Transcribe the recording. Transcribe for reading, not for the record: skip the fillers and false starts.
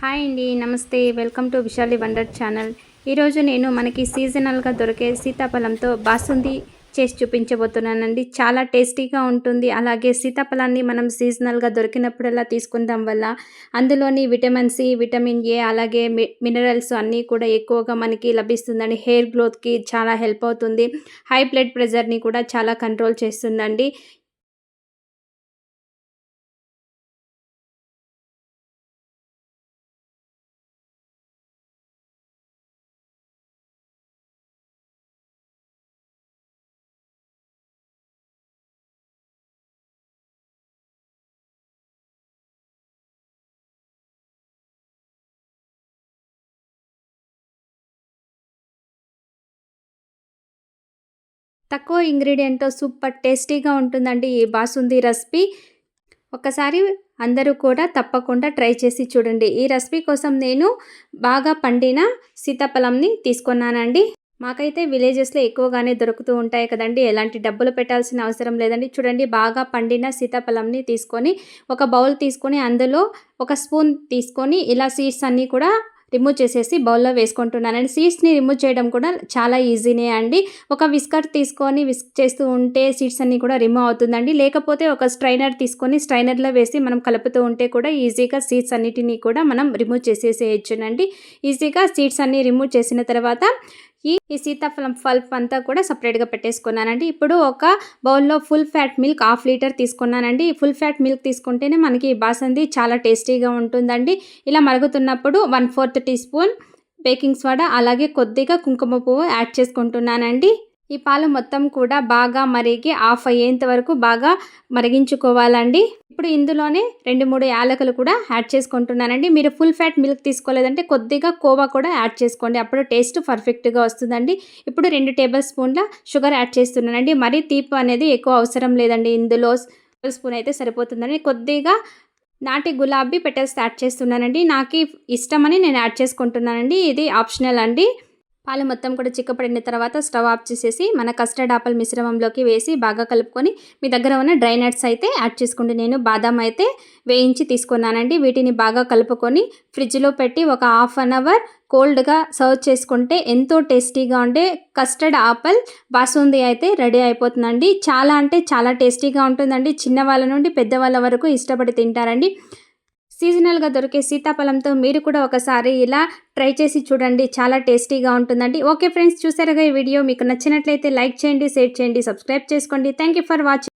Hi అండి, నమస్తే. Welcome to Vishali wonder channel. ఈరోజు నేను మనకి సీజనల్గా దొరికే సీతాఫలంతో బాసుంది చేసి చూపించబోతున్నానండి. చాలా టేస్టీగా ఉంటుంది. అలాగే సీతాఫలాన్ని మనం సీజనల్గా దొరికినప్పుడల్లా తీసుకుందాం వల్ల అందులోని విటమిన్ సి, విటమిన్ ఏ, అలాగే మినరల్స్ అన్నీ కూడా ఎక్కువగా మనకి లభిస్తుందండి. హెయిర్ గ్రోత్కి చాలా హెల్ప్ అవుతుంది. హై బ్లడ్ ప్రెషర్ని కూడా చాలా కంట్రోల్ చేస్తుందండి. తక్కువ ఇంగ్రీడియంట్‌తో సూపర్ టేస్టీగా ఉంటుందండి ఈ బాసుంది రెసిపీ. ఒక్కసారి అందరూ కూడా తప్పకుండా ట్రై చేసి చూడండి. ఈ రెసిపీ కోసం నేను బాగా పండిన సీతాఫలంని తీసుకున్నానండి. మాకైతే విలేజెస్‌లో ఎక్కువగానే దొరుకుతూ ఉంటాయి కదండీ! ఎలాంటి డబ్బులు పెట్టాల్సిన అవసరం లేదండి. చూడండి, బాగా పండిన సీతాఫలంని తీసుకొని ఒక బౌల్ తీసుకొని అందులో ఒక స్పూన్ తీసుకొని ఇలా సీడ్స్ అన్నీ కూడా రిమూవ్ చేసేసి బౌల్‌లో వేసుకుంటున్నానండి. సీడ్స్‌ని రిమూవ్ చేయడం కూడా చాలా ఈజీనే అండి. ఒక విస్కర్ తీసుకొని విస్క్ చేస్తూ ఉంటే సీడ్స్ అన్నీ కూడా రిమూవ్ అవుతుందండి. లేకపోతే ఒక స్ట్రైనర్ తీసుకొని స్ట్రైనర్‌లో వేసి మనం కలుపుతూ ఉంటే కూడా ఈజీగా సీడ్స్ అన్నిటిని కూడా మనం రిమూవ్ చేసేసేయొచ్చునండి. ఈజీగా సీడ్స్ అన్నీ రిమూవ్ చేసిన తర్వాత ఈ సీతాఫలం పల్ప్ అంతా కూడా సపరేట్‌గా పెట్టేసుకున్నానండి. ఇప్పుడు ఒక బౌల్‌లో ఫుల్ ఫ్యాట్ మిల్క్ 1/2 లీటర్ తీసుకున్నానండి. ఫుల్ ఫ్యాట్ మిల్క్ తీసుకుంటేనే మనకి బాసంది చాలా టేస్టీగా ఉంటుందండి. ఇలా మరుగుతున్నప్పుడు 1/4 టీ స్పూన్ బేకింగ్ సోడా, అలాగే కొద్దిగా కుంకుమ పువ్వు యాడ్ చేసుకుంటున్నానండి. ఈ పాలు మొత్తం కూడా బాగా మరిగి ఆఫ్ అయ్యేంత వరకు బాగా మరిగించుకోవాలండి. ఇప్పుడు ఇందులోనే 2, 3 యాలకులు కూడా యాడ్ చేసుకుంటున్నానండి. మీరు ఫుల్ ఫ్యాట్ మిల్క్ తీసుకోలేదంటే కొద్దిగా కోవా కూడా యాడ్ చేసుకోండి. అప్పుడు టేస్ట్ పర్ఫెక్ట్‌గా వస్తుందండి. ఇప్పుడు 2 టేబుల్ స్పూన్ల షుగర్ యాడ్ చేస్తున్నానండి. మరీ తీపి అనేది ఎక్కువ అవసరం లేదండి. ఇందులో టేబుల్ స్పూన్ అయితే సరిపోతుందని కొద్దిగా నాటి గులాబీ పెటల్స్ యాడ్ చేస్తున్నానండి. నాకి ఇష్టమని నేను యాడ్ చేసుకుంటున్నానండి. ఇది ఆప్షనల్ అండి. పాలు మొత్తం కూడా చిక్కపడిన తర్వాత స్టవ్ ఆఫ్ చేసేసి మన కస్టర్డ్ ఆపిల్ మిశ్రమంలోకి వేసి బాగా కలుపుకొని మీ దగ్గర ఉన్న డ్రై నట్స్ అయితే యాడ్ చేసుకోండి. నేను బాదాం అయితే వేయించి తీసుకున్నానండి. వీటిని బాగా కలుపుకొని ఫ్రిడ్జ్లో పెట్టి ఒక హాఫ్ అన్ అవర్ కోల్డ్గా సర్వ్ చేసుకుంటే ఎంతో టేస్టీగా ఉండే కస్టర్డ్ ఆపిల్ బాసుంది అయితే రెడీ అయిపోతుందండి. చాలా అంటే చాలా టేస్టీగా ఉంటుందండి. చిన్నవాళ్ళ నుండి పెద్దవాళ్ళ వరకు ఇష్టపడి తింటారండి. సీజనల్‌గా దొరికే సీతాఫలంతో మీరు కూడా ఒకసారి ఇలా ట్రై చేసి చూడండి. చాలా టేస్టీగా ఉంటుందండి. ఓకే ఫ్రెండ్స్, చూసారుగా ఈ వీడియో మీకు నచ్చినట్లయితే లైక్ చేయండి, షేర్ చేయండి, సబ్స్క్రైబ్ చేసుకోండి. Thank you for watching.